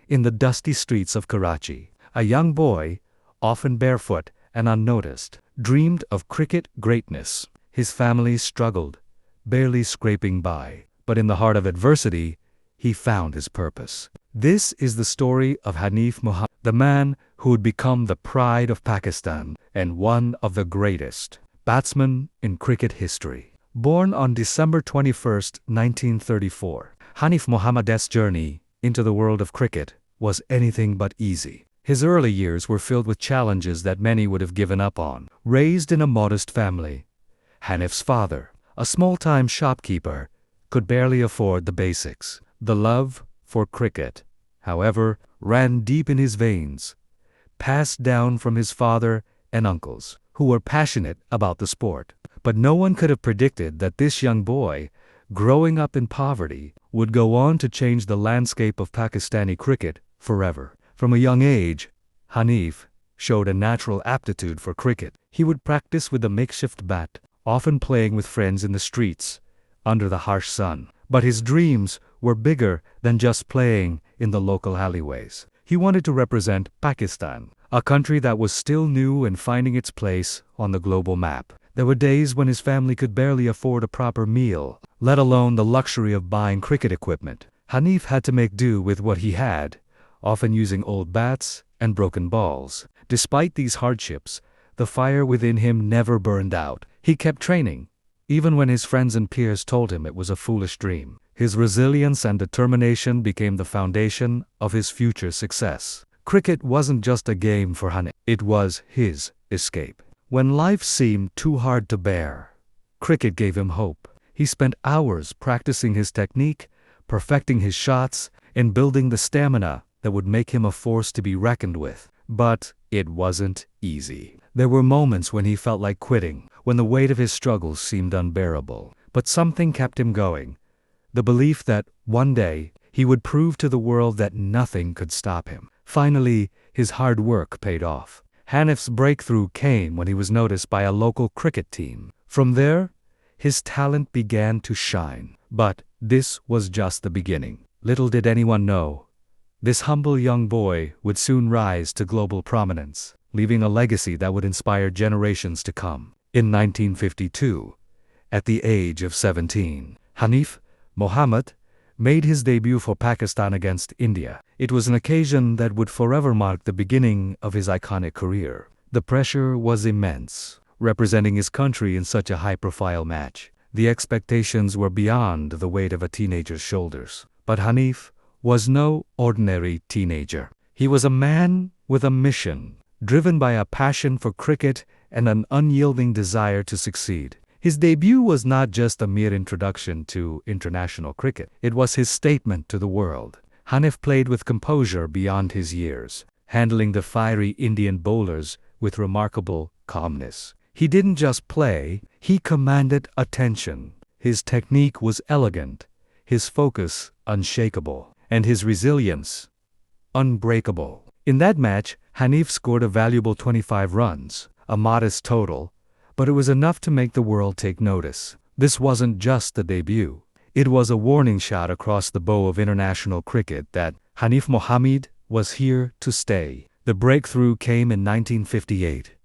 In the dusty streets of Karachi, a young boy, often barefoot and unnoticed, dreamed of cricket greatness. His family struggled, barely scraping by, but in the heart of adversity, he found his purpose. This is the story of Hanif Mohammad, the man who would become the pride of Pakistan and one of the greatest batsmen in cricket history. Born on December 21, 1934, Hanif Mohammad's journey into the world of cricket was anything but easy. His early years were filled with challenges that many would have given up on. Raised in a modest family, Hanif's father, a small-time shopkeeper, could barely afford the basics. The love for cricket, however, ran deep in his veins, passed down from his father and uncles, who were passionate about the sport. But no one could have predicted that this young boy, growing up in poverty, would go on to change the landscape of Pakistani cricket forever. From a young age, Hanif showed a natural aptitude for cricket. He would practice with a makeshift bat, often playing with friends in the streets under the harsh sun. But his dreams were bigger than just playing in the local alleyways. He wanted to represent Pakistan, a country that was still new and finding its place on the global map. There were days when his family could barely afford a proper meal, let alone the luxury of buying cricket equipment. Hanif had to make do with what he had, often using old bats and broken balls. Despite these hardships, the fire within him never burned out. He kept training, even when his friends and peers told him it was a foolish dream. His resilience and determination became the foundation of his future success. Cricket wasn't just a game for Hanif, it was his escape. When life seemed too hard to bear, cricket gave him hope. He spent hours practicing his technique, perfecting his shots, and building the stamina that would make him a force to be reckoned with. But it wasn't easy. There were moments when he felt like quitting, when the weight of his struggles seemed unbearable. But something kept him going, the belief that one day he would prove to the world that nothing could stop him. Finally, his hard work paid off. Hanif's breakthrough came when he was noticed by a local cricket team. From there, his talent began to shine. But this was just the beginning. Little did anyone know, this humble young boy would soon rise to global prominence, leaving a legacy that would inspire generations to come. In 1952, at the age of 17, Hanif Mohammad made his debut for Pakistan against India. It was an occasion that would forever mark the beginning of his iconic career. The pressure was immense, representing his country in such a high-profile match. The expectations were beyond the weight of a teenager's shoulders. But Hanif was no ordinary teenager. He was a man with a mission, driven by a passion for cricket and an unyielding desire to succeed. His debut was not just a mere introduction to international cricket. It was his statement to the world. Hanif played with composure beyond his years, handling the fiery Indian bowlers with remarkable calmness. He didn't just play, he commanded attention. His technique was elegant, his focus unshakable, and his resilience unbreakable. In that match, Hanif scored a valuable 25 runs, a modest total, but it was enough to make the world take notice. This wasn't just the debut. It was a warning shot across the bow of international cricket that Hanif Mohammad was here to stay. The breakthrough came in 1958,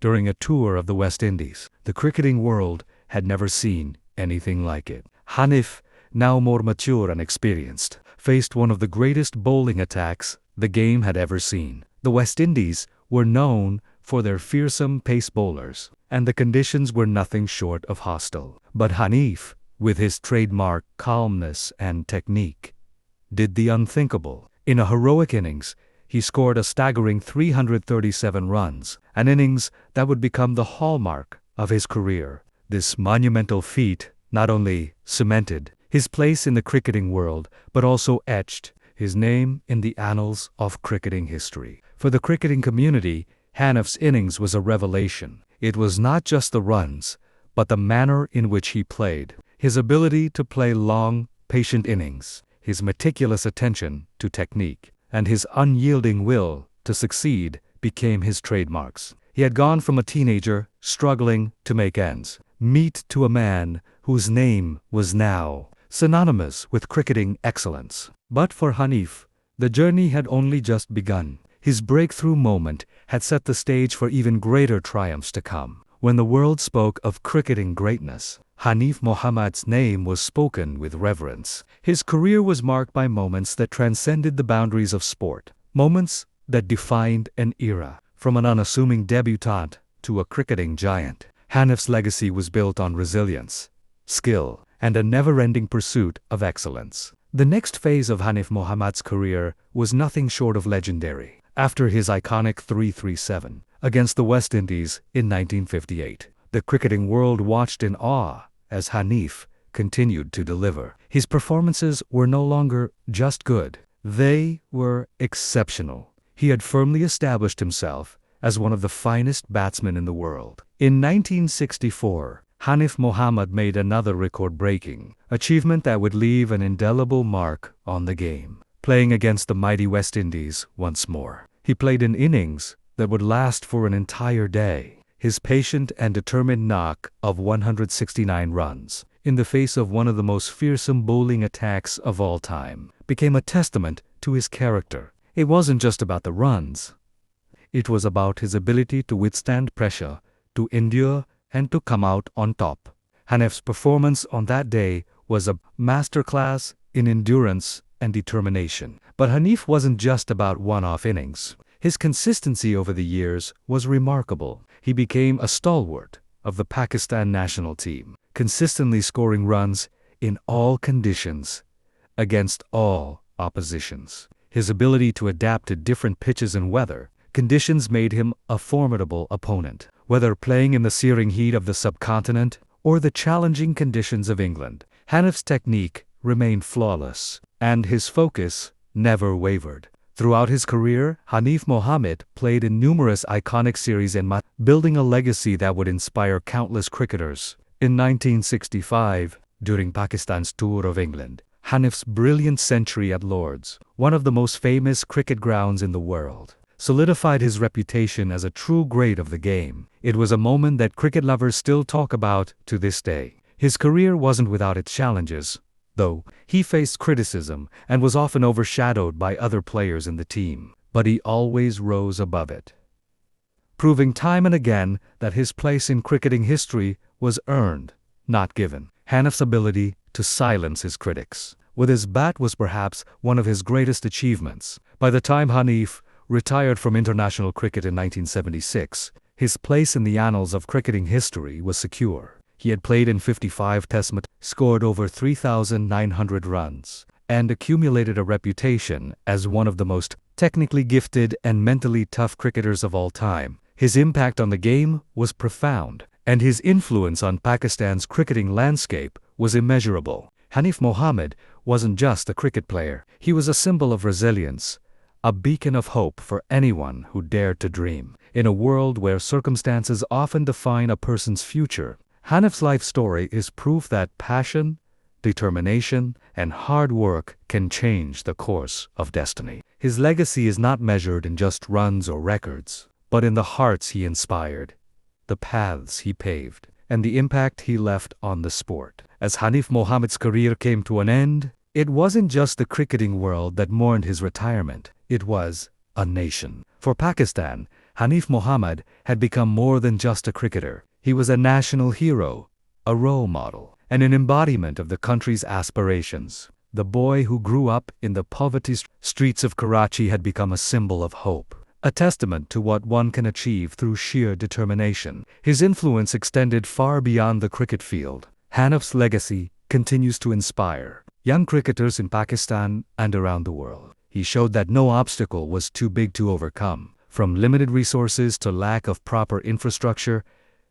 during a tour of the West Indies. The cricketing world had never seen anything like it. Hanif, now more mature and experienced, faced one of the greatest bowling attacks the game had ever seen. The West Indies were known for their fearsome pace bowlers, and the conditions were nothing short of hostile. But Hanif, with his trademark calmness and technique, did the unthinkable. In a heroic innings, he scored a staggering 337 runs, an innings that would become the hallmark of his career. This monumental feat not only cemented his place in the cricketing world, but also etched his name in the annals of cricketing history. For the cricketing community, Hanif's innings was a revelation. It was not just the runs, but the manner in which he played. His ability to play long, patient innings, his meticulous attention to technique, and his unyielding will to succeed became his trademarks. He had gone from a teenager struggling to make ends meet to a man whose name was now synonymous with cricketing excellence. But for Hanif, The journey had only just begun. His breakthrough moment had set the stage for even greater triumphs to come. When the world spoke of cricketing greatness, Hanif Mohammad's name was spoken with reverence. His career was marked by moments that transcended the boundaries of sport, moments that defined an era. From an unassuming debutant to a cricketing giant, Hanif's legacy was built on resilience, skill, and a never-ending pursuit of excellence. The next phase of Hanif Mohammad's career was nothing short of legendary. After his iconic 337 against the West Indies in 1958, the cricketing world watched in awe as Hanif continued to deliver. His performances were no longer just good, they were exceptional. He had firmly established himself as one of the finest batsmen in the world. In 1964, Hanif Mohammad made another record-breaking achievement that would leave an indelible mark on the game. Playing against the mighty West Indies once more, he played an innings that would last for an entire day. His patient and determined knock of 169 runs, in the face of one of the most fearsome bowling attacks of all time, became a testament to his character. It wasn't just about the runs. It was about his ability to withstand pressure, to endure, and to come out on top. Hanif's performance on that day was a masterclass in endurance and determination. But Hanif wasn't just about one-off innings. His consistency over the years was remarkable. He became a stalwart of the Pakistan national team, consistently scoring runs in all conditions, against all oppositions. His ability to adapt to different pitches and weather conditions made him a formidable opponent. Whether playing in the searing heat of the subcontinent or the challenging conditions of England, Hanif's technique remained flawless, and his focus never wavered. Throughout his career, Hanif Mohammad played in numerous iconic series and matches, building a legacy that would inspire countless cricketers. In 1965, during Pakistan's tour of England, Hanif's brilliant century at Lord's, one of the most famous cricket grounds in the world, solidified his reputation as a true great of the game. It was a moment that cricket lovers still talk about to this day. His career wasn't without its challenges, though. He faced criticism and was often overshadowed by other players in the team, but he always rose above it, proving time and again that his place in cricketing history was earned, not given. Hanif's ability to silence his critics with his bat was perhaps one of his greatest achievements. By the time Hanif retired from international cricket in 1976, his place in the annals of cricketing history was secure. He had played in 55 Test matches, scored over 3,900 runs, and accumulated a reputation as one of the most technically gifted and mentally tough cricketers of all time. His impact on the game was profound, and his influence on Pakistan's cricketing landscape was immeasurable. Hanif Mohammad wasn't just a cricket player. He was a symbol of resilience, a beacon of hope for anyone who dared to dream. In a world where circumstances often define a person's future, Hanif's life story is proof that passion, determination, and hard work can change the course of destiny. His legacy is not measured in just runs or records, but in the hearts he inspired, the paths he paved, and the impact he left on the sport. As Hanif Mohammad's career came to an end, it wasn't just the cricketing world that mourned his retirement. It was a nation. For Pakistan, Hanif Mohammad had become more than just a cricketer. He was a national hero, a role model, and an embodiment of the country's aspirations. The boy who grew up in the poverty streets of Karachi had become a symbol of hope, a testament to what one can achieve through sheer determination. His influence extended far beyond the cricket field. Hanif's legacy continues to inspire young cricketers in Pakistan and around the world. He showed that no obstacle was too big to overcome. From limited resources to lack of proper infrastructure,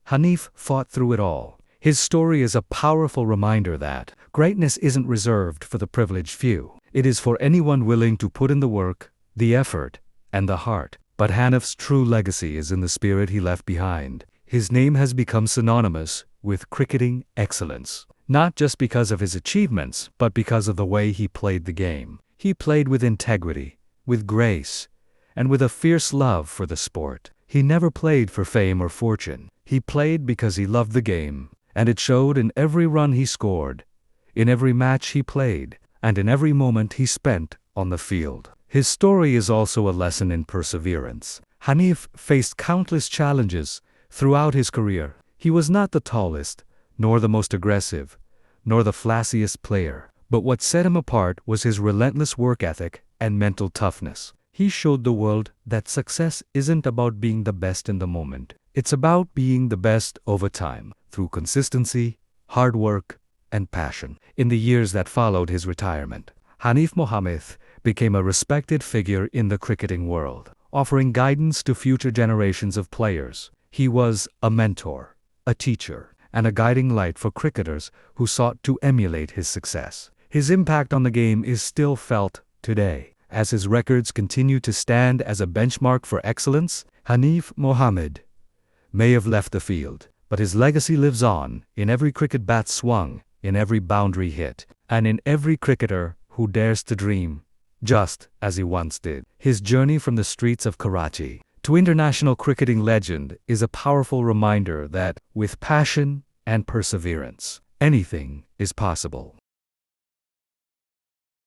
Hanif fought through it all. His story is a powerful reminder that greatness isn't reserved for the privileged few. It is for anyone willing to put in the work, the effort, and the heart. But Hanif's true legacy is in the spirit he left behind. His name has become synonymous with cricketing excellence, not just because of his achievements, but because of the way he played the game. He played with integrity, with grace, and with a fierce love for the sport. He never played for fame or fortune. He played because he loved the game, and it showed in every run he scored, in every match he played, and in every moment he spent on the field. His story is also a lesson in perseverance. Hanif faced countless challenges throughout his career. He was not the tallest, nor the most aggressive, nor the flashiest player. But what set him apart was his relentless work ethic and mental toughness. He showed the world that success isn't about being the best in the moment. It's about being the best over time, through consistency, hard work, and passion. In the years that followed his retirement, Hanif Mohammad became a respected figure in the cricketing world, offering guidance to future generations of players. He was a mentor, a teacher, and a guiding light for cricketers who sought to emulate his success. His impact on the game is still felt today, as his records continue to stand as a benchmark for excellence. Hanif Mohammad may have left the field, but his legacy lives on in every cricket bat swung, in every boundary hit, and in every cricketer who dares to dream, just as he once did. His journey from the streets of Karachi to international cricketing legend is a powerful reminder that, with passion and perseverance, anything is possible.